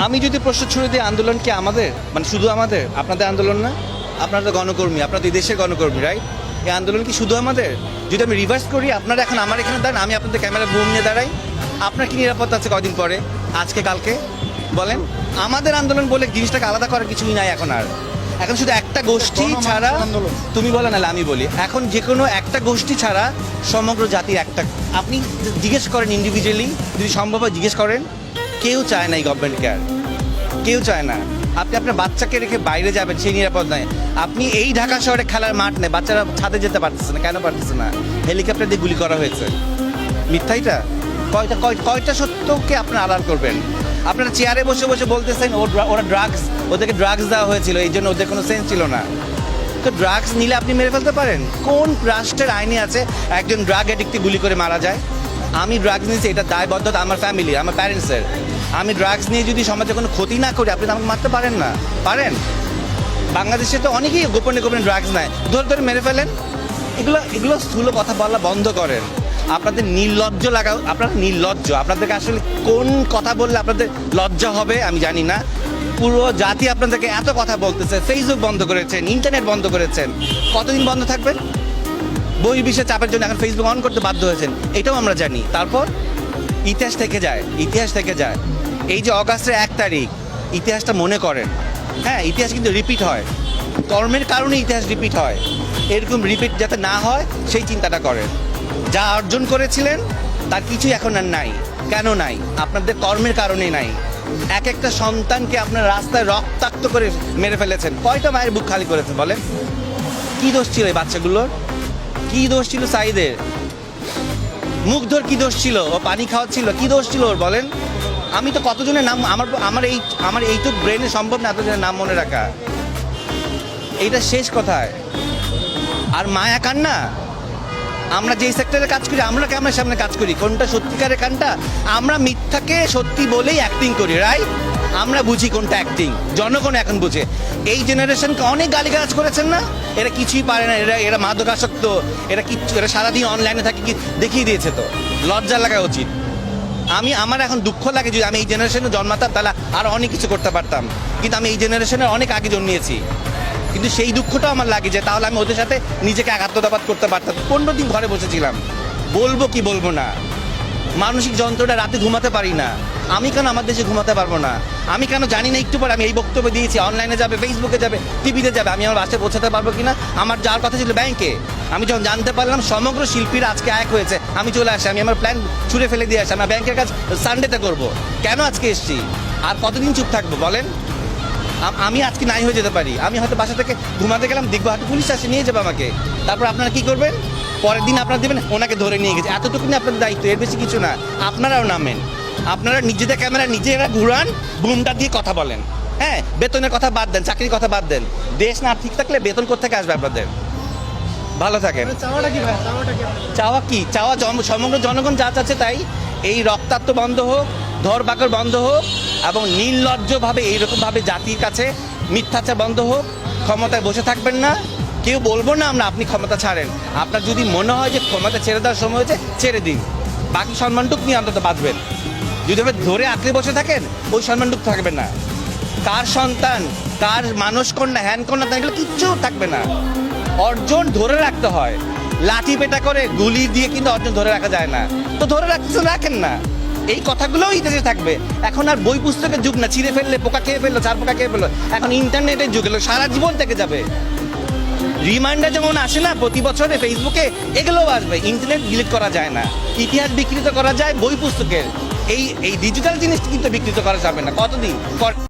আমি যদি প্রশ্ন ছুড়ে দিই আন্দোলন কি আমাদের, মানে শুধু আমাদের? আপনাদের আন্দোলন না? আপনারা তো গণকর্মী, আপনারা তো এই দেশের গণকর্মী, রাইট? এই আন্দোলন কি শুধু আমাদের? যদি আমি রিভার্স করি, আপনারা এখন আমার এখানে দাঁড়ান, আমি আপনাদের ক্যামেরা বুম নিয়ে দাঁড়াই, আপনার কি নিরাপত্তা আছে কদিন পরে, আজকে কালকে? বলেন। আমাদের আন্দোলন বলে জিনিসটাকে আলাদা করার কিছুই নাই এখন আর। এখন শুধু একটা গোষ্ঠী ছাড়া, তুমি বলো নাহলে আমি বলি, এখন যে কোনো একটা গোষ্ঠী ছাড়া সমগ্র জাতির একটা, আপনি জিজ্ঞেস করেন ইন্ডিভিজুয়ালি, যদি সম্ভব হয় জিজ্ঞেস করেন, কেউ চায় না এই গভর্নমেন্টকে আর, কেউ চায় না। আপনি আপনার বাচ্চাকে রেখে বাইরে যাবেন, সেই নিরাপদ নয়। আপনি এই ঢাকা শহরে খেলার মাঠ নেই, বাচ্চারা ছাদে যেতে পারতেছে না, কেন পারতেছে না? হেলিকপ্টার দিয়ে গুলি করা হয়েছে। মিথ্যাইটা কয়টা সত্যকে আপনারা আড়াল করবেন? আপনারা চেয়ারে বসে বসে বলতেছেন ওরা ড্রাগস, ওদেরকে ড্রাগস দেওয়া হয়েছিল, এই জন্য ওদের কোনো সেন্স ছিল না। তো ড্রাগস নিলে আপনি মেরে ফেলতে পারেন? কোন রাষ্ট্রের আইনে আছে একজন ড্রাগ অ্যাডিক্টে গুলি করে মারা যায়? আমি ড্রাগস নিয়েছি, এটা দায়বদ্ধতা আমার ফ্যামিলি, আমার প্যারেন্টসের। আমি ড্রাগস নিয়ে যদি সমাজে কোনো ক্ষতি না করি, আপনি আমাকে মারতে পারেন না? পারেন? বাংলাদেশে তো অনেকেই গোপনে গোপনে ড্রাগস নেয়, ধরে ধরে মেরে ফেলেন। এগুলো স্থূল কথা বলা বন্ধ করেন। আপনাদের নির্লজ্জ লাগা, আপনারা নির্লজ্জ। আপনাদেরকে আসলে কোন কথা বললে আপনাদের লজ্জা হবে আমি জানি না। পুরো জাতি আপনাদেরকে এত কথা বলতেছে, ফেসবুক বন্ধ করেছেন, ইন্টারনেট বন্ধ করেছেন, কতদিন বন্ধ থাকবেন? বহির্বিশ্বের চাপের জন্য এখন ফেসবুক অন করতে বাধ্য হয়েছেন, এটাও আমরা জানি। তারপর ইতিহাস থেকে যায়, ইতিহাস থেকে যায়। এই যে অগাস্টের 1 তারিখ, ইতিহাসটা মনে করেন। হ্যাঁ, ইতিহাস কিন্তু রিপিট হয়, কর্মের কারণে ইতিহাস রিপিট হয়। এরকম রিপিট যাতে না হয় সেই চিন্তাটা করেন। যা অর্জন করেছিলেন তার কিছুই এখন আর নাই। কেন নাই? আপনাদের কর্মের কারণে নাই। এক একটা সন্তানকে আপনার রাস্তায় রক্তাক্ত করে মেরে ফেলেছেন। কয়টা মায়ের বুক খালি করেছেন বলেন? কি দোষ ছিল এই বাচ্চাগুলোর? কি দোষ ছিল সাইদের? মুগ্ধর কি দোষ ছিল? ও পানি খাওয়াচ্ছিল, কি দোষ ছিল ওর বলেন? আমি তো কতজনের নাম, আমার এইটুক ব্রেনে সম্ভব না এতজনের নাম মনে রাখা। এইটা শেষ কথায়। আর মায়া কান্না, আমরা যেই সেক্টরে কাজ করি, আমরা ক্যামেরার সামনে কাজ করি, কোনটা সত্যিকারের কান্না? আমরা মিথ্যাকে সত্যি বলেই অ্যাক্টিং করি, রাইট? আমরা বুঝি কোনটা অ্যাক্টিং, জনগণ এখন বুঝে। এই জেনারেশনকে অনেক গালিগালাজ করেছেন না? এরা কিছুই পারে না, এরা মাদকাসক্ত, এরা সারাদিন অনলাইনে থাকে, কি দেখিয়ে দিয়েছে। তো লজ্জা লাগা উচিত। আমার এখন দুঃখ লাগে, যদি আমি এই জেনারেশনে জন্মাতাম তাহলে আর অনেক কিছু করতে পারতাম, কিন্তু আমি এই জেনারেশনের অনেক আগে জন্মিয়েছি। কিন্তু সেই দুঃখটাও আমার লাগে যে তাহলে আমি ওদের সাথে নিজেকে আত্মদাবাদ করতে পারতাম। 15 দিন ঘরে বসেছিলাম, বলবো কি বলবো না। মানসিক যন্ত্রটা, রাতে ঘুমাতে পারি না। আমি কেন আমার দেশে ঘুমাতে পারবো না? আমি কেন জানি না একটু পরে আমি এই বক্তব্য দিয়েছি, অনলাইনে যাবে, ফেসবুকে যাবে, টিভিতে যাবে, আমি আমার বাসায় পৌঁছাতে পারবো কিনা? আমার যাওয়ার কথা ছিল ব্যাংকে। আমি যখন জানতে পারলাম সমগ্র শিল্পীরা আজকে এক হয়েছে, আমি চলে আসি, আমি আমার প্ল্যান ছুঁড়ে ফেলে দিয়ে আসি, আমার ব্যাংকের কাজ সানডেতে করবো। কেন আজকে এসছি? আর কতদিন চুপ থাকবো বলেন? আমি আজকে নাই হয়ে যেতে পারি। আমি হয়তো বাসা থেকে ঘুমাতে গেলাম, দেখবো হয়তো পুলিশ আসে, নিয়ে যাবে আমাকে। তারপর আপনারা কি করবেন? পরের দিন আপনারা দেবেন ওনাকে ধরে নিয়ে গেছে। এতটুকুনি আপনাদের দায়িত্ব, এর বেশি কিছু না। আপনারাও নামেন, আপনারা নিজেদের ক্যামেরা নিজেরা ঘুরান, বুমটা দিয়ে কথা বলেন। হ্যাঁ, বেতনের কথা বাদ দেন, চাকরির কথা বাদ দেন। দেশ না ঠিক থাকলে বেতন কোত্থেকে আসবে আপনাদের? ভালো থাকেন। চাওয়া কি? চাওয়া সমগ্র জনগণ যা চাচ্ছে তাই। এই রক্তাক্ত বন্ধ হোক, ধরপাকড় বন্ধ হোক, এবং নির্লজ্জভাবে এইরকমভাবে জাতির কাছে মিথ্যাচার বন্ধ হোক। ক্ষমতায় বসে থাকবেন না, কেউ বলবো না আমরা আপনি ক্ষমতা ছাড়েন। আপনার যদি মনে হয় যে ক্ষমতা ছেড়ে দেওয়ার সময় হয়েছে, ছেড়ে দিন। বাকি সম্মানটুক নিয়ে অন্তত বাঁচবেন। যদি আপনি ধরে আঁকড়ে বসে থাকেন, ওই সম্মানটুক থাকবে না। কার সন্তান, কার মানস কন্যা, হ্যান কন্যা, এগুলো কিচ্ছু থাকবে না। অর্জন ধরে রাখতে হয়, লাঠি পেটা করে গুলি দিয়ে কিন্তু অর্জন ধরে রাখা যায় না। তো ধরে রাখেন না। এই কথাগুলোও ইতিহাসে থাকবে। এখন আর বই পুস্তকের যুগ না, ছিঁড়ে ফেললে পোকা খেয়ে ফেললো, চার পোকা খেয়ে ফেললো। এখন ইন্টারনেটের যুগ এলো, সারা জীবন থেকে যাবে। রিমাইন্ডার যেমন আসে না প্রতি বছরে ফেসবুকে, এগুলোও আসবে। ইন্টারনেট ডিলিট করা যায় না, ইতিহাস বিকৃত করা যায় বই পুস্তকের। এই ডিজিটাল জিনিসটি কিন্তু বিকৃত করা যাবে না। কতদিন